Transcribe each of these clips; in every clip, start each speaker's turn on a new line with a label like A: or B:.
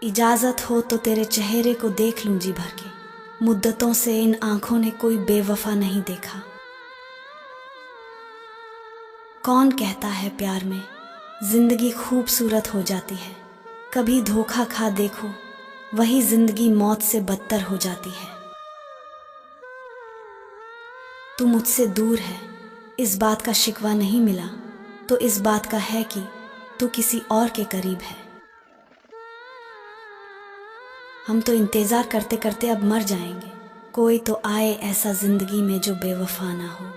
A: इजाजत हो तो तेरे चेहरे को देख लूं जी भर के। मुद्दतों से इन आंखों ने कोई बेवफा नहीं देखा। कौन कहता है प्यार में जिंदगी खूबसूरत हो जाती है। कभी धोखा खा देखो, वही जिंदगी मौत से बदतर हो जाती है। तू मुझसे दूर है, इस बात का शिकवा नहीं मिला, तो इस बात का है कि तू किसी और के करीब है। हम तो इंतजार करते करते अब मर जाएंगे। कोई तो आए ऐसा जिंदगी में जो बेवफा ना हो।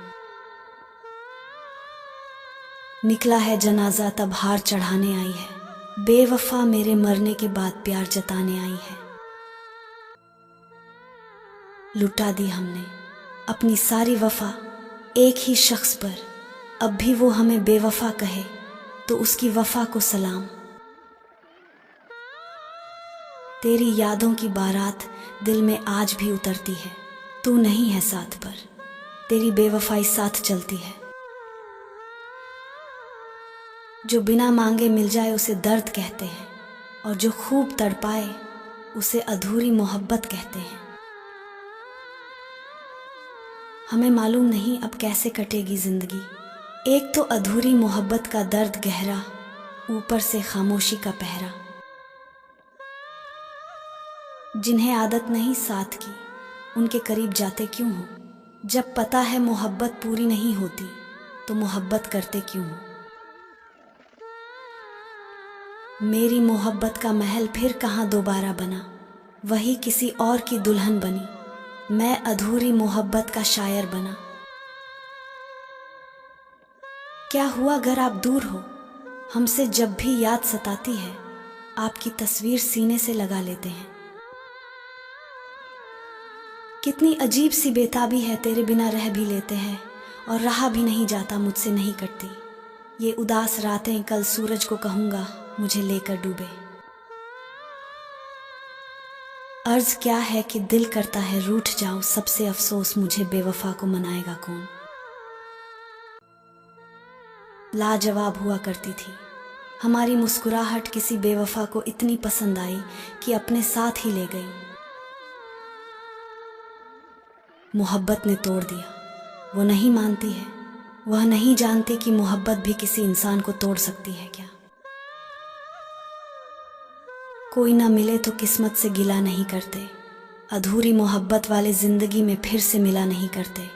A: निकला है जनाजा तब हार चढ़ाने आई है। बेवफा मेरे मरने के बाद प्यार जताने आई है। लुटा दी हमने अपनी सारी वफा एक ही शख्स पर। अब भी वो हमें बेवफा कहे तो उसकी वफा को सलाम। तेरी यादों की बारात दिल में आज भी उतरती है। तू नहीं है साथ पर, तेरी बेवफाई साथ चलती है। जो बिना मांगे मिल जाए उसे दर्द कहते हैं, और जो खूब तड़पाए उसे अधूरी मोहब्बत कहते हैं। हमें मालूम नहीं अब कैसे कटेगी जिंदगी। एक तो अधूरी मोहब्बत का दर्द गहरा, ऊपर से खामोशी का पहरा। जिन्हें आदत नहीं साथ की, उनके करीब जाते क्यों हो। जब पता है मोहब्बत पूरी नहीं होती, तो मोहब्बत करते क्यों हो। मेरी मोहब्बत का महल फिर कहाँ दोबारा बना, वही किसी और की दुल्हन बनी। मैं अधूरी मोहब्बत का शायर बना। क्या हुआ अगर आप दूर हो, हमसे जब भी याद सताती है, आपकी तस्वीर सीने से लगा लेते हैं। कितनी अजीब सी बेताबी है, तेरे बिना रह भी लेते हैं, और रहा भी नहीं जाता मुझसे नहीं कटती। ये उदास रातें कल सूरज को कहूँगा मुझे लेकर डूबे। अर्ज क्या है कि दिल करता है रूठ जाऊं, सबसे अफसोस मुझे बेवफा को मनाएगा कौन। लाजवाब हुआ करती थी हमारी मुस्कुराहट, किसी बेवफा को इतनी पसंद आई कि अपने साथ ही ले गई। मोहब्बत ने तोड़ दिया, वो नहीं मानती है। वह नहीं जानती कि मोहब्बत भी किसी इंसान को तोड़ सकती है क्या। कोई ना मिले तो किस्मत से गिला नहीं करते, अधूरी मोहब्बत वाले जिंदगी में फिर से मिला नहीं करते।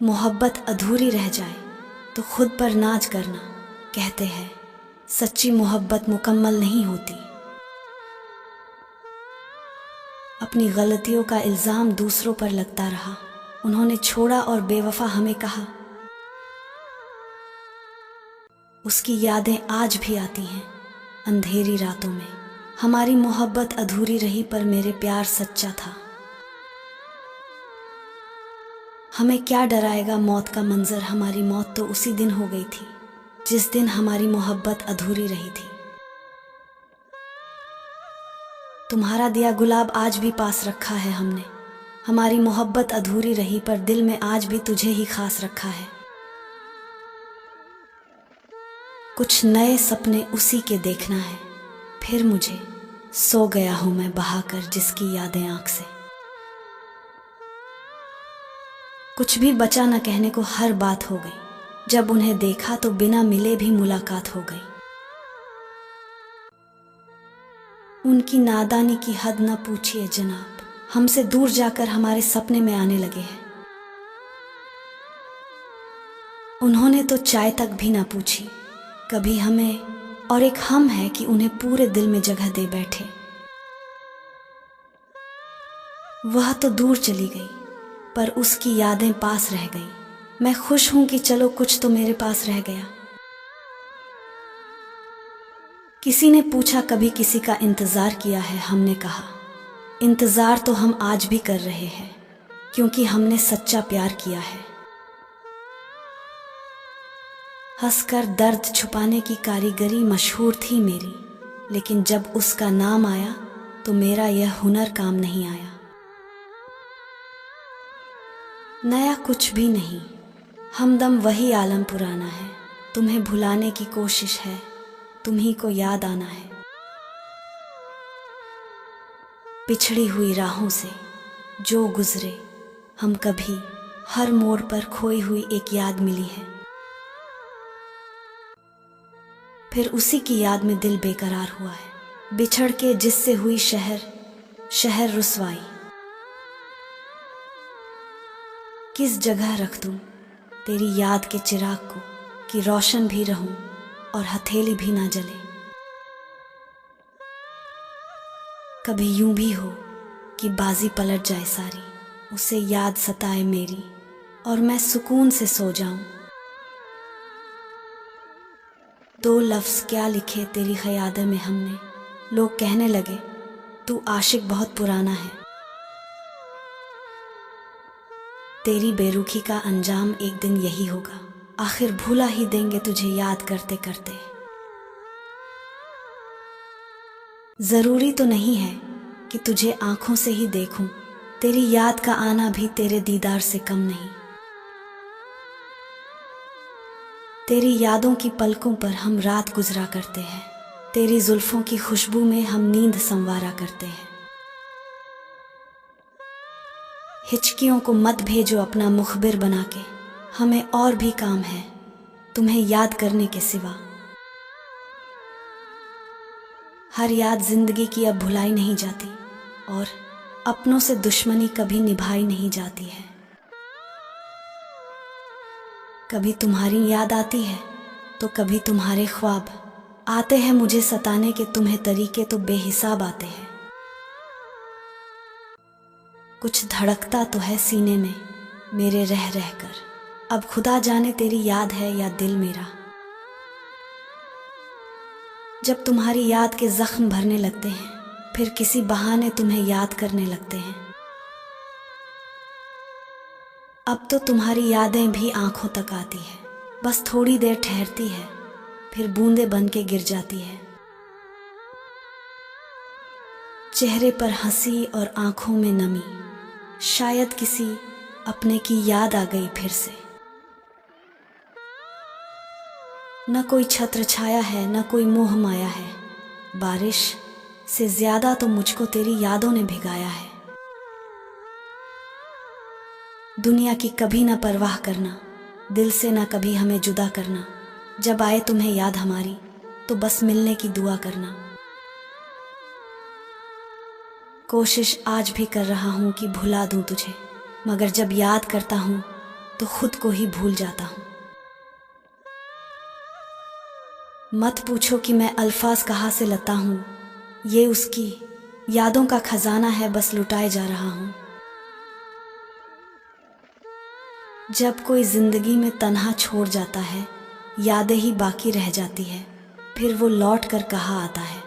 A: मोहब्बत अधूरी रह जाए तो खुद पर नाज करना, कहते हैं सच्ची मोहब्बत मुकम्मल नहीं होती। अपनी गलतियों का इल्ज़ाम दूसरों पर लगता रहा, उन्होंने छोड़ा और बेवफा हमें कहा। उसकी यादें आज भी आती हैं अंधेरी रातों में। हमारी मोहब्बत अधूरी रही पर मेरे प्यार सच्चा था। हमें क्या डराएगा मौत का मंजर, हमारी मौत तो उसी दिन हो गई थी जिस दिन हमारी मोहब्बत अधूरी रही थी। तुम्हारा दिया गुलाब आज भी पास रखा है हमने। हमारी मोहब्बत अधूरी रही पर दिल में आज भी तुझे ही खास रखा है। कुछ नए सपने उसी के देखना है, फिर मुझे सो गया हूं मैं बहाकर जिसकी यादें आंख से। कुछ भी बचा न कहने को, हर बात हो गई। जब उन्हें देखा तो बिना मिले भी मुलाकात हो गई। उनकी नादानी की हद न पूछिए जनाब, हमसे दूर जाकर हमारे सपने में आने लगे हैं। उन्होंने तो चाय तक भी ना पूछी कभी हमें, और एक हम है कि उन्हें पूरे दिल में जगह दे बैठे। वह तो दूर चली गई पर उसकी यादें पास रह गई। मैं खुश हूं कि चलो कुछ तो मेरे पास रह गया। किसी ने पूछा कभी किसी का इंतजार किया है, हमने कहा इंतजार तो हम आज भी कर रहे हैं, क्योंकि हमने सच्चा प्यार किया है। हंसकर दर्द छुपाने की कारीगरी मशहूर थी मेरी, लेकिन जब उसका नाम आया तो मेरा यह हुनर काम नहीं आया। नया कुछ भी नहीं, हमदम वही आलम पुराना है। तुम्हें भुलाने की कोशिश है तुम्ही को याद आना है। पिछड़ी हुई राहों से जो गुजरे हम कभी, हर मोड़ पर खोई हुई एक याद मिली है। फिर उसी की याद में दिल बेकरार हुआ है, बिछड़ के जिससे हुई शहर रुसवाई। किस जगह रख दूं तेरी याद के चिराग को, कि रोशन भी रहूं और हथेली भी ना जले। कभी यूं भी हो कि बाजी पलट जाए सारी, उसे याद सताए मेरी और मैं सुकून से सो जाऊं। दो लफ्ज़ क्या लिखे तेरी ख़यादत में हमने, लोग कहने लगे तू आशिक बहुत पुराना है। तेरी बेरुखी का अंजाम एक दिन यही होगा, आखिर भूला ही देंगे तुझे याद करते करते। ज़रूरी तो नहीं है कि तुझे आँखों से ही देखूं, तेरी याद का आना भी तेरे दीदार से कम नहीं। तेरी यादों की पलकों पर हम रात गुजरा करते हैं, तेरी जुल्फों की खुशबू में हम नींद संवारा करते हैं। हिचकियों को मत भेजो अपना मुखबिर बना के, हमें और भी काम है तुम्हें याद करने के सिवा। हर याद जिंदगी की अब भुलाई नहीं जाती, और अपनों से दुश्मनी कभी निभाई नहीं जाती है। कभी तुम्हारी याद आती है तो कभी तुम्हारे ख्वाब आते हैं मुझे सताने के, तुम्हें तरीके तो बेहिसाब आते हैं। कुछ धड़कता तो है सीने में मेरे रह रह कर, अब खुदा जाने तेरी याद है या दिल मेरा। जब तुम्हारी याद के जख्म भरने लगते हैं, फिर किसी बहाने तुम्हें याद करने लगते हैं। अब तो तुम्हारी यादें भी आंखों तक आती है, बस थोड़ी देर ठहरती है, फिर बूंदें बन के गिर जाती है। चेहरे पर हंसी और आंखों में नमी, शायद किसी अपने की याद आ गई फिर से। न कोई छत्र छाया है न कोई मोह माया है, बारिश से ज्यादा तो मुझको तेरी यादों ने भिगाया है। दुनिया की कभी ना परवाह करना, दिल से ना कभी हमें जुदा करना, जब आए तुम्हें याद हमारी तो बस मिलने की दुआ करना। कोशिश आज भी कर रहा हूँ कि भुला दूँ तुझे, मगर जब याद करता हूँ तो खुद को ही भूल जाता हूँ। मत पूछो कि मैं अल्फाज कहाँ से लाता हूँ, ये उसकी यादों का खजाना है, बस लुटाए जा रहा हूँ। जब कोई जिंदगी में तन्हा छोड़ जाता है, यादें ही बाकी रह जाती है, फिर वो लौट कर कहाँ आता है।